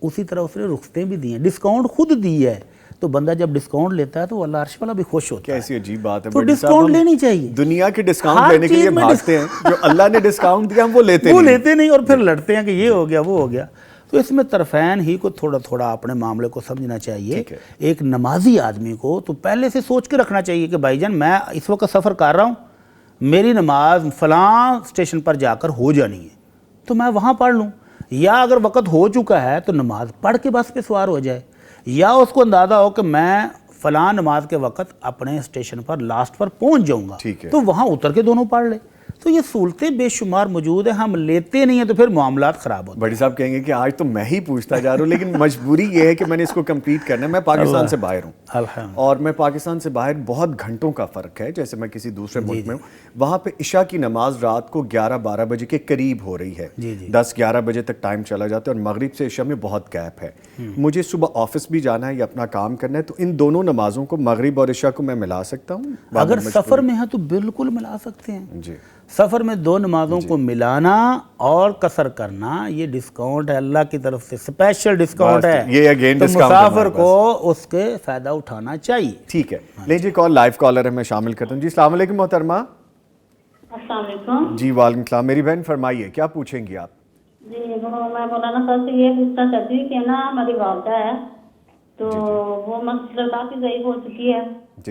[SPEAKER 3] اسی طرح اس نے رخصتیں بھی دی ہیں, ڈسکاؤنٹ خود دی ہے. تو بندہ جب ڈسکاؤنٹ لیتا ہے تو اللہ عرش والا بھی خوش ہوتا ہے.
[SPEAKER 1] کیسی عجیب بات ہے.
[SPEAKER 3] تو ڈسکاؤنٹ لینی چاہیے.
[SPEAKER 1] دنیا کے ڈسکاؤنٹ لینے کے لیے بھاگتے ہیں, جو اللہ نے ڈسکاؤنٹ دیا ہم وہ لیتے نہیں,
[SPEAKER 3] اور پھر لڑتے ہیں کہ یہ ہو گیا وہ ہو گیا. تو اس میں طرفین ہی کو تھوڑا تھوڑا اپنے معاملے کو سمجھنا چاہیے. ایک نمازی آدمی کو تو پہلے سے سوچ کے رکھنا چاہیے کہ بھائی جان میں اس وقت سفر کر رہا ہوں, میری نماز فلاں اسٹیشن پر جا کر ہو جانی ہے, تو میں وہاں پڑھ لوں. یا اگر وقت ہو چکا ہے تو نماز پڑھ کے بس پہ سوار ہو جائے, یا اس کو اندازہ ہو کہ میں فلاں نماز کے وقت اپنے اسٹیشن پر لاسٹ پر پہنچ جاؤں گا, تو وہاں اتر کے دونوں پڑھ لے. تو یہ سہولتیں بے شمار موجود ہیں، ہم لیتے نہیں ہیں تو پھر معاملات خراب ہوتے ہیں۔
[SPEAKER 1] بڑی صاحب کہیں گے کہ آج تو میں ہی پوچھتا جا رہا ہوں، لیکن مجبوری یہ ہے کہ میں نے اس کو کمپلیٹ کرنا ہے۔ میں پاکستان سے باہر ہوں
[SPEAKER 3] الحمد
[SPEAKER 1] اور میں پاکستان سے باہر بہت گھنٹوں کا فرق ہے، جیسے میں کسی دوسرے ملک میں ہوں، وہاں پہ عشاء کی نماز رات کو 11-12 بجے کے قریب ہو رہی ہے، 10-11 بجے تک ٹائم چلا جاتا ہے، اور مغرب سے عشاء میں بہت گیپ ہے۔ مجھے صبح آفس بھی جانا ہے یا اپنا کام کرنا ہے، تو ان دونوں نمازوں کو، مغرب اور عشاء کو میں ملا سکتا ہوں؟
[SPEAKER 3] اگر سفر میں ہے تو بالکل ملا سکتے ہیں۔
[SPEAKER 1] جی،
[SPEAKER 3] سفر میں دو نمازوں کو ملانا اور قصر کرنا یہ ڈسکاؤنٹ ہے اللہ کی طرف سے، اسپیشل ڈسکاؤنٹ ہے،
[SPEAKER 1] یہ اگین
[SPEAKER 3] تو
[SPEAKER 1] ڈسکاؤنٹ ہے
[SPEAKER 3] مسافر کو اس کے فائدہ اٹھانا چاہیے۔
[SPEAKER 1] ٹھیک ہے، لیجیے کال، لائیو کالر ہے، میں شامل کرتا ہوں۔ جی السلام علیکم محترمہ۔
[SPEAKER 4] السلام علیکم
[SPEAKER 1] جی وعلیکم السلام، میری بہن فرمائیے کیا پوچھیں گی آپ؟
[SPEAKER 4] جی، وہ میں مولانا صاحب سے یہ پوچھنا چاہتی ہوں کہ نا ہماری والدہ ہے تو وہ مطلب کافی ضعیف ہو چکی ہے،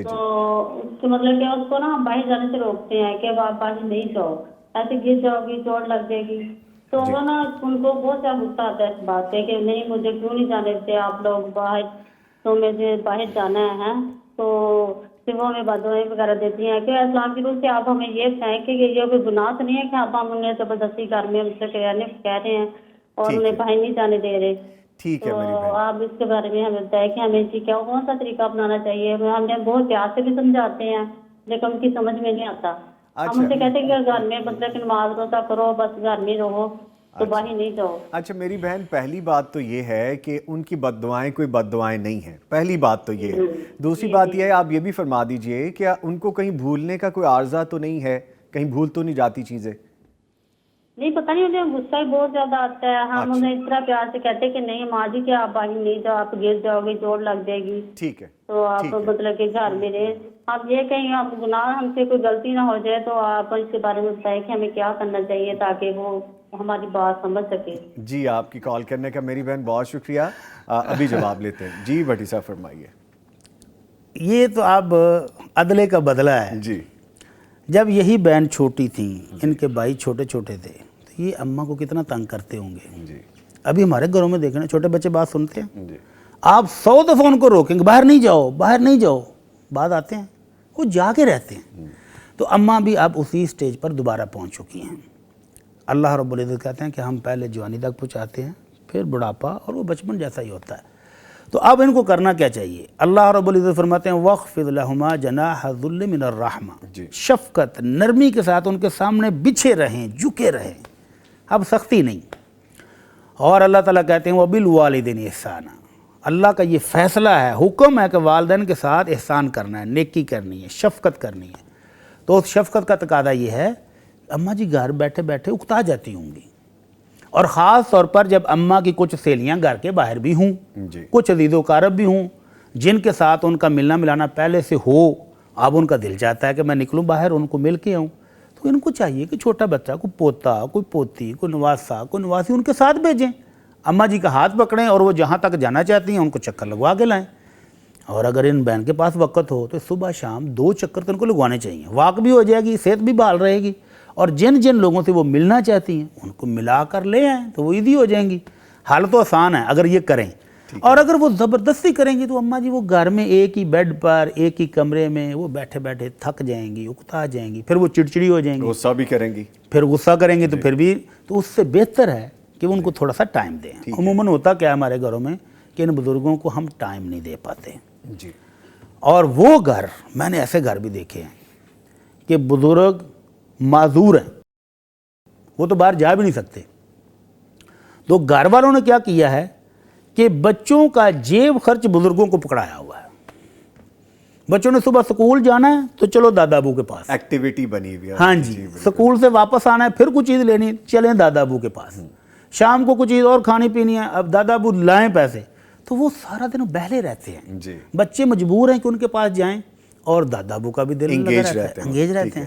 [SPEAKER 4] تو اس کے مطلب کہ اس کو نا ہم باہر جانے سے روکتے ہیں کہ آپ باہر نہیں جاؤ، ایسے گر جاؤ گی چوٹ لگ جائے گی، تو وہ نا ان کو بہت زیادہ غصہ آتا ہے اس بات پہ کہ نہیں مجھے کیوں نہیں جانے دیتے آپ لوگ باہر، تو مجھے باہر جانا ہے، تو پھر وہ ہمیں بددعائیں وغیرہ دیتی ہیں کہ اسلام کی روح سے آپ ہمیں یہ کہیں کہ یہ کوئی گناہ تو نہیں ہے کہ آپ ہم انہیں زبردستی گھر میں ان سے کہہ رہے ہیں اور انہیں باہر نہیں جانے دے رہے۔
[SPEAKER 1] ٹھیک ہے میری
[SPEAKER 4] تو
[SPEAKER 1] بہن،
[SPEAKER 4] آپ اس کے بارے میں ہمیں بتائیں کہ ہمیں کیا کون سا طریقہ اپنانا چاہیے؟ ہم نے بہت پیار سے بھی سمجھاتے ہیں لیکن ان کی سمجھ میں نہیں آتا۔ ہم ان سے کہتے ہیں کہ گھر میں مطلب کہ نماز روزہ کرو، بس گھر میں رہو، تو باہر نہیں جاؤ۔
[SPEAKER 1] اچھا میری بہن، پہلی بات تو یہ ہے کہ ان کی بد دعائیں کوئی بد دعائیں نہیں ہیں، پہلی بات تو یہ ہے۔ دوسری بات یہ ہے، آپ یہ بھی فرما دیجئے کہ ان کو کہیں بھولنے کا کوئی عارضہ تو نہیں ہے، کہیں بھول تو نہیں جاتی چیزیں؟
[SPEAKER 4] نہیں، پتہ نہیں، انہیں غصہ ہی بہت زیادہ آتا ہے۔ ہم انہیں اس طرح پیار سے کہتے ہیں کہ نہیں ماں جی کہ آپ باہر نہیں جاؤ، آپ گر جاؤ گے، چوٹ لگ جائے گی،
[SPEAKER 1] ٹھیک ہے،
[SPEAKER 4] تو آپ مطلب کہ گھر میں رہے۔ آپ یہ کہیں آپ گناہ ہم سے کوئی غلطی نہ ہو جائے تو آپ اس کے بارے میں بتائیں کہ ہمیں کیا کرنا چاہیے تاکہ وہ ہماری بات سمجھ سکے۔
[SPEAKER 1] جی آپ کی کال کرنے کا میری بہن بہت شکریہ۔ ابھی جواب لیتے ہیں۔ جی بھٹی صاحب فرمائیے۔
[SPEAKER 3] یہ تو اب عدلے کا بدلہ ہے۔
[SPEAKER 1] جی،
[SPEAKER 3] جب یہی بہن چھوٹی تھیں، ان کے بھائی چھوٹے چھوٹے تھے، تو یہ اماں کو کتنا تنگ کرتے ہوں گے۔
[SPEAKER 1] جی،
[SPEAKER 3] ابھی ہمارے گھروں میں دیکھنا چھوٹے بچے بات سنتے ہیں،
[SPEAKER 1] جی،
[SPEAKER 3] آپ 100 دفعہ ان کو روکیں گے باہر نہیں جاؤ، باہر نہیں جاؤ، بعد آتے ہیں وہ جا کے رہتے ہیں۔ تو اماں بھی اب اسی سٹیج پر دوبارہ پہنچ چکی ہیں۔ اللہ رب العزت کہتے ہیں کہ ہم پہلے جوانی تک پہنچاتے ہیں، پھر بڑھاپا، اور وہ بچپن جیسا ہی ہوتا ہے۔ تو اب ان کو کرنا کیا چاہیے؟ اللہ رب العزت فرماتے ہیں وَاخْفِضْ لَهُمَا جَنَاحَ الذُّلِّ مِنَ الرَّحْمَةِ، شفقت، نرمی کے ساتھ ان کے سامنے بچھے رہیں، جھکے رہیں، اب سختی نہیں۔ اور اللہ تعالیٰ کہتے ہیں وَبِالْوَالِدَيْنِ إِحْسَانًا، اللہ کا یہ فیصلہ ہے، حکم ہے کہ والدین کے ساتھ احسان کرنا ہے، نیکی کرنی ہے، شفقت کرنی ہے۔ تو اس شفقت کا تقاضا یہ ہے، اماں جی گھر بیٹھے بیٹھے اکتا جاتی ہوں گی، اور خاص طور پر جب اماں کی کچھ سہیلیاں گھر کے باہر بھی ہوں، کچھ عزیز و اقارب بھی ہوں جن کے ساتھ ان کا ملنا ملانا پہلے سے ہو، اب ان کا دل چاہتا ہے کہ میں نکلوں باہر ان کو مل کے آؤں، تو ان کو چاہیے کہ چھوٹا بچہ، کوئی پوتا، کوئی پوتی، کوئی نواسا، کوئی نواسی ان کے ساتھ بھیجیں، اماں جی کا ہاتھ پکڑیں اور وہ جہاں تک جانا چاہتی ہیں ان کو چکر لگوا کے لائیں۔ اور اگر ان بہن کے پاس وقت ہو تو صبح شام 2 چکر تو ان کو لگوانے چاہیے، واک بھی ہو جائے گی، صحت بھی بحال رہے گی، اور جن جن لوگوں سے وہ ملنا چاہتی ہیں ان کو ملا کر لے آئیں تو وہ ایزی ہو جائیں گی۔ حل تو آسان ہے اگر یہ کریں، اور اگر وہ زبردستی کریں گی تو اماں جی وہ گھر میں ایک ہی بیڈ پر، ایک ہی کمرے میں وہ بیٹھے بیٹھے تھک جائیں گی، اکتا جائیں گی، پھر وہ چڑچڑی ہو جائیں گی،
[SPEAKER 1] غصہ بھی کریں گی،
[SPEAKER 3] پھر غصہ کریں گے، تو پھر بھی تو اس سے بہتر ہے کہ ان کو تھوڑا سا ٹائم دیں۔ عموماً ہوتا کیا ہے ہمارے گھروں میں کہ ان بزرگوں کو ہم ٹائم نہیں دے پاتے،
[SPEAKER 1] جی،
[SPEAKER 3] اور وہ گھر، میں نے ایسے گھر بھی دیکھے ہیں کہ بزرگ معذور ہیں، وہ تو باہر جا بھی نہیں سکتے، تو گھر والوں نے کیا کیا ہے کہ بچوں کا جیب خرچ بزرگوں کو پکڑایا ہوا ہے۔ بچوں نے صبح سکول جانا ہے تو چلو دادا ابو کے پاس،
[SPEAKER 1] ایکٹیویٹی بنی ہوئی ہے۔
[SPEAKER 3] ہاں جی، سکول سے واپس آنا ہے، پھر کچھ چیز لینی، چلیں دادا ابو کے پاس، شام کو کچھ چیز اور کھانی پینی ہے، اب دادا ابو لائیں پیسے، تو وہ سارا دن بہلے رہتے ہیں۔
[SPEAKER 1] جی،
[SPEAKER 3] بچے مجبور ہیں کہ ان کے پاس جائیں، اور دادا ابو کا بھی دل لگا رہتا ہے، انگیج رہتے ہیں۔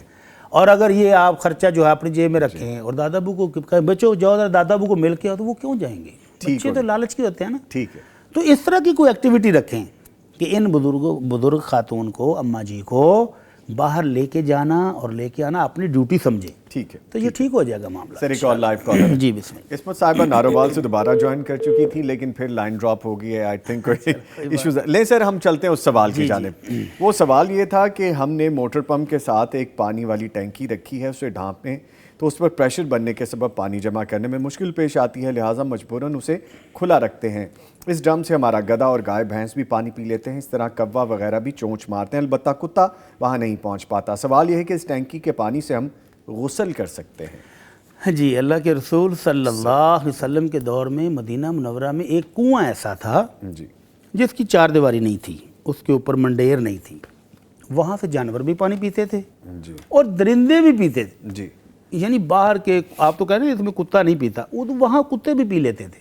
[SPEAKER 3] اور اگر یہ آپ خرچہ جو ہے اپنی جیب میں رکھیں اور دادا ابو کو کہیں بچوں جاؤ ذرا دادا ابو کو مل کے آؤ، تو وہ کیوں جائیں گے؟ بچے تو لالچ کے ہوتے ہیں نا۔
[SPEAKER 1] ٹھیک ہے،
[SPEAKER 3] تو اس طرح کی کوئی ایکٹیویٹی رکھیں کہ ان بزرگ خاتون کو، اماں جی کو باہر لے کے جانا اور لے کے آنا اپنی ڈیوٹی سمجھیں۔
[SPEAKER 1] ٹھیک ہے.
[SPEAKER 3] تو یہ ٹھیک ہو جائے گا معاملہ.
[SPEAKER 1] سر ایک اور لائیو کالر.
[SPEAKER 3] جی بسم اللہ.
[SPEAKER 1] عصمت صاحبہ ناروال سے دوبارہ جوائن کر چکی تھی لیکن پھر لائن ڈراپ ہو گئی ہے. آئی تھنک کوئی ایشوز لیں سر. ہم چلتے ہیں اس سوال کی جانب. وہ سوال یہ تھا کہ ہم نے موٹر پمپ کے ساتھ ایک پانی والی ٹینکی رکھی ہے, اسے ڈھانپنے تو اس پر پریشر بننے کے سبب پانی جمع کرنے میں مشکل پیش آتی ہے, لہٰذا مجبوراً اسے کھلا رکھتے ہیں. اس ڈرم سے ہمارا گدھا اور گائے بھینس بھی پانی پی لیتے ہیں, اس طرح کوا وغیرہ بھی چونچ مارتے ہیں, البتہ کتا وہاں نہیں پہنچ پاتا. سوال یہ ہے کہ اس ٹینکی کے پانی سے ہم غسل کر سکتے ہیں؟
[SPEAKER 3] جی اللہ کے رسول صلی اللہ علیہ وسلم کے دور میں مدینہ منورہ میں ایک کنواں ایسا تھا
[SPEAKER 1] جی
[SPEAKER 3] جس کی چار دیواری نہیں تھی, اس کے اوپر منڈیر نہیں تھی. وہاں سے جانور بھی پانی پیتے تھے
[SPEAKER 1] جی
[SPEAKER 3] اور درندے بھی پیتے تھے.
[SPEAKER 1] جی
[SPEAKER 3] یعنی باہر کے, آپ تو کہہ رہے ہیں اس میں کتا نہیں پیتا, وہ تو وہاں کتے بھی پی لیتے تھے,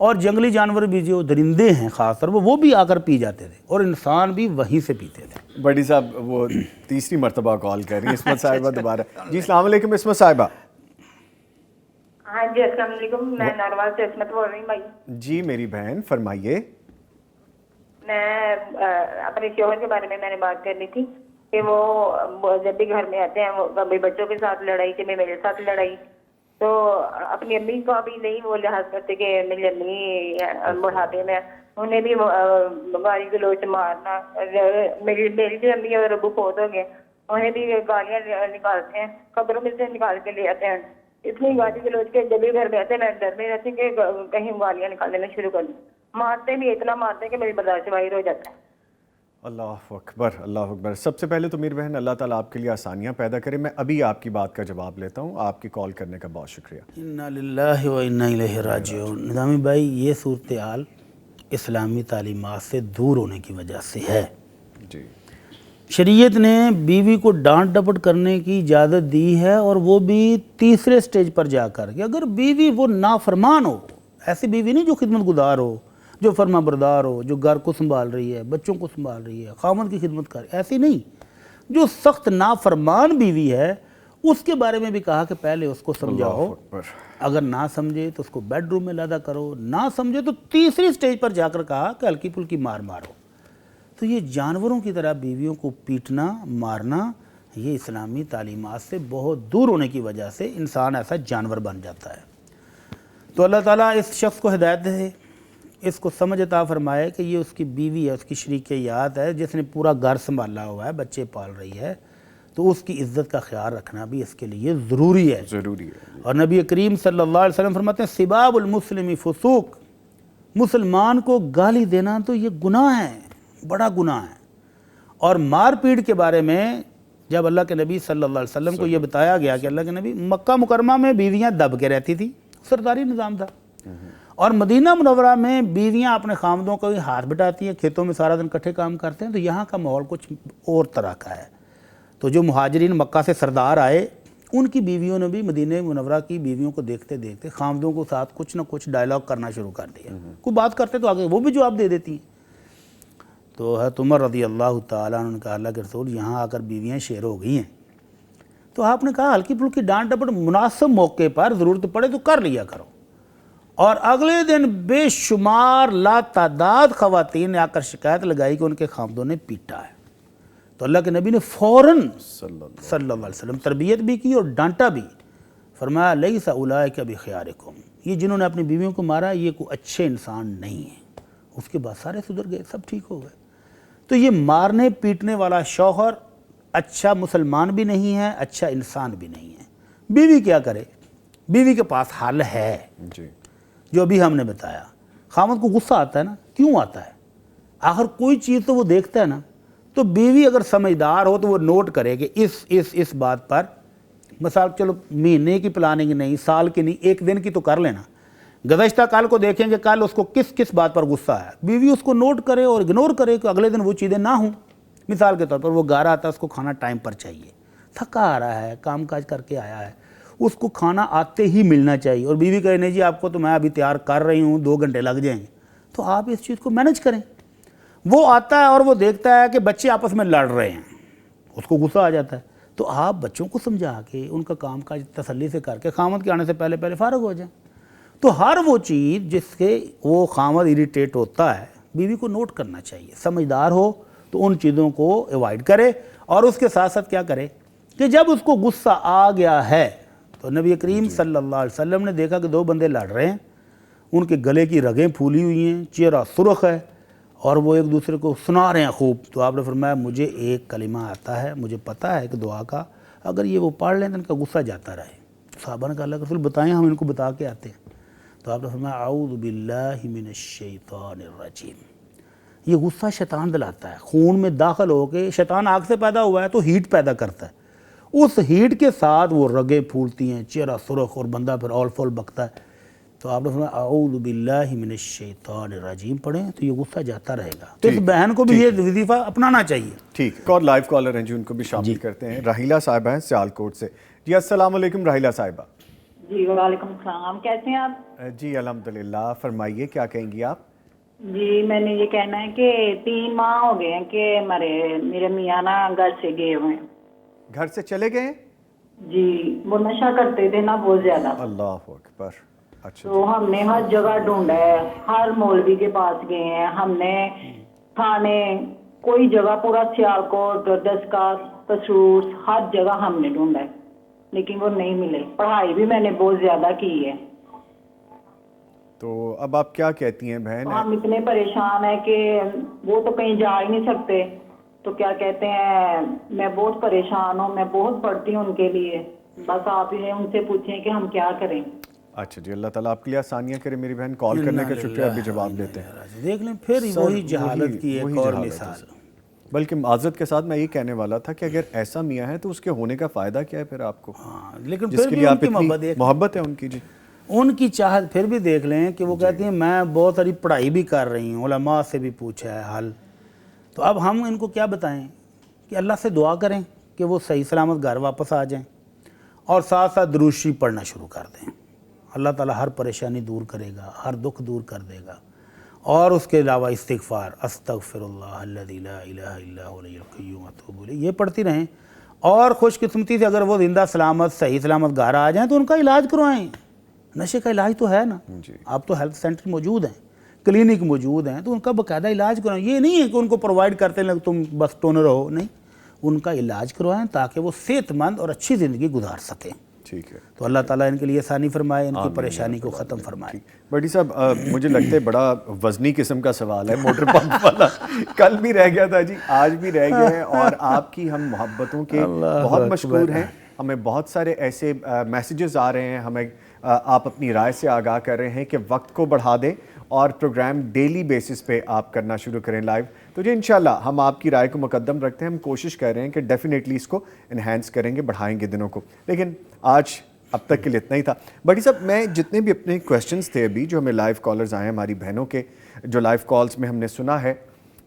[SPEAKER 3] اور جنگلی جانور بھی جو درندے ہیں خاص طور وہ بھی آ کر پی جاتے تھے, اور انسان بھی وہیں سے پیتے تھے.
[SPEAKER 1] بڑی صاحب وہ تیسری مرتبہ کال کر رہی ہیں عصمت صاحبہ دوبارہ. جی السلام علیکم عصمت صاحبہ.
[SPEAKER 5] ہاں جی السلام علیکم, میں ناروال سے عصمت بول رہی ہوں بھائی.
[SPEAKER 1] جی میری بہن فرمائیے.
[SPEAKER 5] میں اپنے شوہر کے بارے میں نے بات کرنی تھی کہ وہ جب بھی گھر میں آتے ہیں وہ کبھی بچوں کے ساتھ لڑائی, کبھی میرے ساتھ لڑائی, تو اپنی امی کو بھی نہیں وہ لحاظ کرتے کہ میری امی بڑھاپے میں, انہیں بھی گالی گلوچ مارنا. میری جو امی اور ابو فوت ہو گئے انہیں بھی گالیاں نکالتے ہیں, قبروں میں سے نکال کے لے آتے ہیں. اتنی گالی گلوچ کے جب بھی گھر میں آتے ہیں میں ڈر میں رہتی ہوں کہ کہیں گالیاں نکالنے میں شروع کر دوں. مارتے بھی اتنا مارتے ہیں کہ میری برداشت باہر ہو جاتا ہے.
[SPEAKER 1] اللہ اکبر اللہ اکبر. سب سے پہلے تو میری بہن اللہ تعالیٰ آپ کے لیے آسانیاں پیدا کرے. میں ابھی آپ کی بات کا جواب لیتا ہوں. آپ کی کال کرنے کا بہت شکریہ.
[SPEAKER 3] انا للہ و انا الیہ راجعون. نظامی بھائی یہ صورتحال اسلامی تعلیمات سے دور ہونے کی وجہ سے ہے.
[SPEAKER 1] جی
[SPEAKER 3] شریعت نے بیوی کو ڈانٹ ڈپٹ کرنے کی اجازت دی ہے, اور وہ بھی تیسرے سٹیج پر جا کر کہ اگر بیوی وہ نافرمان ہو, ایسی بیوی نہیں جو خدمت گزار ہو, جو فرما بردار ہو, جو گھر کو سنبھال رہی ہے, بچوں کو سنبھال رہی ہے, خاوند کی خدمت کر, ایسی نہیں, جو سخت نافرمان بیوی ہے, اس کے بارے میں بھی کہا کہ پہلے اس کو سمجھاؤ, اگر نہ سمجھے تو اس کو بیڈ روم میں لادا کرو, نہ سمجھے تو تیسری سٹیج پر جا کر کہا کہ ہلکی پھلکی مار مارو. تو یہ جانوروں کی طرح بیویوں کو پیٹنا مارنا یہ اسلامی تعلیمات سے بہت دور ہونے کی وجہ سے انسان ایسا جانور بن جاتا ہے. تو اللہ تعالیٰ اس شخص کو ہدایت دے, اس کو سمجھ عطا فرمائے کہ یہ اس کی بیوی ہے, اس کی شریک یاد ہے, جس نے پورا گھر سنبھالا ہوا ہے, بچے پال رہی ہے, تو اس کی عزت کا خیال رکھنا بھی اس کے لیے ضروری ہے. اور نبی کریم صلی اللہ علیہ وسلم فرماتے ہیں سباب المسلم فسوق, مسلمان کو گالی دینا تو یہ گناہ ہے, بڑا گناہ ہے. اور مار پیٹ کے بارے میں جب اللہ کے نبی صلی اللہ علیہ وسلم کو یہ بتایا گیا کہ اللہ کے نبی مکہ مکرمہ میں بیویاں دب کے رہتی تھی, سرداری نظام تھا, اور مدینہ منورہ میں بیویاں اپنے خامدوں کو ہاتھ بٹاتی ہیں, کھیتوں میں سارا دن کٹھے کام کرتے ہیں, تو یہاں کا ماحول کچھ اور طرح کا ہے. تو جو مہاجرین مکہ سے سردار آئے ان کی بیویوں نے بھی مدینہ منورہ کی بیویوں کو دیکھتے دیکھتے خامدوں کو ساتھ کچھ نہ کچھ ڈائلاگ کرنا شروع کر دیا. کوئی بات کرتے تو آگے وہ بھی جواب دے دیتی ہیں. تو حضرت عمر رضی اللہ تعالیٰ عنہ نے کہا اللہ کے رسول یہاں آ کر بیویاں شیر ہو گئی ہیں, تو آپ نے کہا ہلکی پھلکی ڈانٹ ڈپٹ مناسب موقع پر ضرورت پڑے تو کر لیا کرو. اور اگلے دن بے شمار لا تعداد خواتین نے آ کر شکایت لگائی کہ ان کے خامدوں نے پیٹا ہے. تو اللہ کے نبی نے فوراً صلی اللہ علیہ وسلم تربیت بھی کی اور ڈانٹا بھی. فرمایا لیس اولئک بخیارکم, یہ جنہوں نے اپنی بیویوں کو مارا یہ کوئی اچھے انسان نہیں ہیں. اس کے بعد سارے سدھر گئے, سب ٹھیک ہو گئے. تو یہ مارنے پیٹنے والا شوہر اچھا مسلمان بھی نہیں ہے, اچھا انسان بھی نہیں ہے. بیوی کیا کرے؟ بیوی کے پاس حل ہے جو ابھی ہم نے بتایا. خامد کو غصہ آتا ہے نا, کیوں آتا ہے؟ آخر کوئی چیز تو وہ دیکھتا ہے نا. تو بیوی اگر سمجھدار ہو تو وہ نوٹ کرے کہ اس بات پر مثال چلو مہینے کی پلاننگ نہیں, سال کی نہیں, ایک دن کی تو کر لینا. گزشتہ کل کو دیکھیں کہ کل اس کو کس بات پر غصہ ہے, بیوی اس کو نوٹ کرے اور اگنور کرے کہ اگلے دن وہ چیزیں نہ ہوں. مثال کے طور پر وہ گھر آتا ہے, اس کو کھانا ٹائم پر چاہیے, تھکا آ رہا ہے, کام کاج کر کے آیا ہے, اس کو کھانا آتے ہی ملنا چاہیے. اور بیوی کہے نہیں جی آپ کو تو میں ابھی تیار کر رہی ہوں, 2 گھنٹے لگ جائیں گے. تو آپ اس چیز کو مینج کریں. وہ آتا ہے اور وہ دیکھتا ہے کہ بچے آپس میں لڑ رہے ہیں, اس کو غصہ آ جاتا ہے. تو آپ بچوں کو سمجھا کے ان کا کام کاج تسلی سے کر کے خامد کے آنے سے پہلے فارغ ہو جائیں. تو ہر وہ چیز جس سے وہ خامد اریٹیٹ ہوتا ہے بیوی کو نوٹ کرنا چاہیے. سمجھدار ہو تو ان چیزوں کو ایوائڈ کرے, اور اس کے ساتھ ساتھ کیا کرے, کہ جب اس کو غصہ آ گیا ہے تو نبی کریم صلی اللہ علیہ وسلم نے دیکھا کہ 2 بندے لڑ رہے ہیں، ان کے گلے کی رگیں پھولی ہوئی ہیں، چہرہ سرخ ہے اور وہ ایک دوسرے کو سنا رہے ہیں خوب. تو آپ نے فرمایا مجھے ایک کلمہ آتا ہے، مجھے پتہ ہے کہ دعا کا اگر یہ وہ پڑھ لیں تو ان کا غصہ جاتا رہے. صحابہ نے کہا اللہ کے رسول بتائیں، ہم ان کو بتا کے آتے ہیں. تو آپ نے فرمایا اعوذ باللہ من الشیطان الرجیم. یہ غصہ شیطان دلاتا ہے، خون میں داخل ہو کے، شیطان آگ سے پیدا ہوا ہے تو ہیٹ پیدا کرتا ہے، اس ہیٹ کے ساتھ وہ رگیں پھولتی ہیں، چہرہ سرخ اور بندہ پھر اول فول بکتا ہے. تو آپ نے فرمایا اعوذ باللہ من الشیطان الرجیم پڑھیں تو یہ غصہ جاتا رہے گا. تو اس بہن کو بھی یہ وظیفہ اپنانا چاہیے.
[SPEAKER 1] ٹھیک. ایک اور لائیو کالر ہیں جی، ان کو بھی شامل کرتے ہیں. راہیلہ صاحبہ ہیں سیالکوٹ سے. جی السلام علیکم راہیلہ صاحبہ.
[SPEAKER 6] جی وعلیکم السلام، کیسے ہیں آپ؟
[SPEAKER 1] جی الحمدللہ. فرمائیے کیا کہیں گی آپ؟
[SPEAKER 6] جی میں نے یہ کہنا ہے کہ 3 ماہ ہو گئے ہیں کہ میرے میاں نا گھر سے گئے ہوئے ہیں.
[SPEAKER 1] گھر سے چلے گئے ہیں؟
[SPEAKER 6] جی وہ نشہ کرتے تھے نا بہت زیادہ.
[SPEAKER 1] اللہ اکبر. اچھا.
[SPEAKER 6] تو ہم نے ہر جگہ ڈھونڈا ہے، ہر مولوی کے پاس گئے ہیں، ہم نے تھانے کوئی جگہ پورا سیالکوٹ، دسکا، تسوس ہر جگہ ہم نے ڈھونڈا ہے لیکن وہ نہیں ملے. پڑھائی بھی میں نے بہت زیادہ کی ہے.
[SPEAKER 1] تو اب آپ کیا کہتی ہیں بہن؟
[SPEAKER 6] ہم اتنے پریشان ہیں کہ وہ تو کہیں جا ہی نہیں سکتے. تو کیا کہتے ہیں میں بہت پریشان ہوں، میں بہت پڑھتی ہوں ان کے لیے. بس آپ ہی ان سے پوچھیں کہ ہم کیا کریں.
[SPEAKER 1] اچھا جی اللہ تعالیٰ آپ کے لیے آسانیاں کرے. میری بہن کال کرنے کا شکریہ، ابھی جواب دیتے ہیں.
[SPEAKER 3] دیکھ لیں پھر وہی جہالت کی ایک اور مثال.
[SPEAKER 1] بلکہ معذرت کے ساتھ میں یہ کہنے والا تھا کہ اگر ایسا میاں ہے تو اس کے ہونے کا فائدہ کیا ہے پھر آپ کو؟
[SPEAKER 3] لیکن
[SPEAKER 1] جس کے لیے آپ اتنی محبت ہے ان کی. جی
[SPEAKER 3] ان کی چاہت پھر بھی دیکھ لیں کہ وہ کہتی ہیں میں بہت ساری پڑھائی بھی کر رہی ہوں، علماء سے بھی پوچھا ہے حل. تو اب ہم ان کو کیا بتائیں کہ اللہ سے دعا کریں کہ وہ صحیح سلامت گھر واپس آ جائیں اور ساتھ ساتھ درود شریف پڑھنا شروع کر دیں. اللہ تعالیٰ ہر پریشانی دور کرے گا، ہر دکھ دور کر دے گا. اور اس کے علاوہ استغفار، استغفر اللہ الذی لا الہ الا هو الحی القیوم اتوب الیہ، یہ پڑھتی رہیں. اور خوش قسمتی سے اگر وہ زندہ سلامت صحیح سلامت گھر آ جائیں تو ان کا علاج کروائیں. نشے کا علاج تو ہے نا. آپ تو ہیلتھ سینٹر موجود ہیں، کلینک موجود ہیں، تو ان کا باقاعدہ علاج کروائیں. یہ نہیں ہے کہ ان کو پرووائڈ کرتے ہیں تم بس ٹونر ہو، نہیں، ان کا علاج کروائیں تاکہ وہ صحت مند اور اچھی زندگی گزار سکیں.
[SPEAKER 1] ٹھیک ہے.
[SPEAKER 3] تو اللہ تعالیٰ ان کے لیے آسانی فرمائے، ان کی پریشانی کو ختم فرمائے.
[SPEAKER 1] بڑی صاحب مجھے لگتا ہے بڑا وزنی قسم کا سوال ہے، موٹر پمپ والا. کل بھی رہ گیا تھا جی، آج بھی رہ گیا ہے. اور آپ کی ہم محبتوں کے بہت مشکور ہیں. ہمیں بہت سارے ایسے میسیجز آ رہے ہیں، ہمیں آپ اپنی رائے سے آگاہ کر رہے ہیں کہ وقت کو بڑھا دیں اور پروگرام ڈیلی بیسس پہ آپ کرنا شروع کریں لائیو. تو جی انشاءاللہ ہم آپ کی رائے کو مقدم رکھتے ہیں. ہم کوشش کر رہے ہیں کہ ڈیفینیٹلی اس کو انہینس کریں گے، بڑھائیں گے دنوں کو. لیکن آج اب تک کے لیے اتنا ہی تھا. بڑی صاحب میں جتنے بھی اپنے کویسچنز تھے ابھی جو ہمیں لائیو کالرز آئے ہیں ہماری بہنوں کے، جو لائیو کالز میں ہم نے سنا ہے،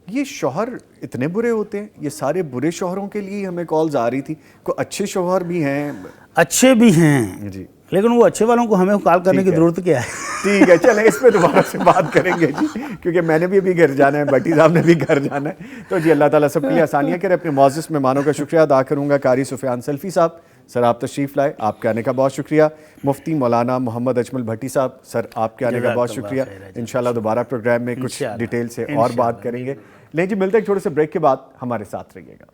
[SPEAKER 1] یہ شوہر اتنے برے ہوتے ہیں؟ یہ سارے برے شوہروں کے لیے ہمیں کالز آ رہی تھی. کوئی اچھے شوہر بھی ہیں؟
[SPEAKER 3] اچھے بھی ہیں
[SPEAKER 1] جی،
[SPEAKER 3] لیکن وہ اچھے والوں کو ہمیں کال کرنے کی ضرورت کیا ہے؟
[SPEAKER 1] ٹھیک ہے چلیں اس پہ دوبارہ سے بات کریں گے جی، کیونکہ میں نے بھی ابھی گھر جانا ہے، بٹی صاحب نے بھی گھر جانا ہے. تو جی اللہ تعالیٰ سب کے لیے آسانیاں کرے. اپنے معزز مہمانوں کا شکریہ ادا کروں گا. قاری سفیان سلفی صاحب، سر آپ تشریف لائے، آپ کے آنے کا بہت شکریہ. مفتی مولانا محمد اجمل بھٹی صاحب، سر آپ کے آنے کا بہت شکریہ. انشاءاللہ دوبارہ پروگرام میں کچھ ڈیٹیل سے اور بات کریں گے. لیں جی ملتے ہیں تھوڑے سے بریک کے بعد، ہمارے ساتھ رہیے گا.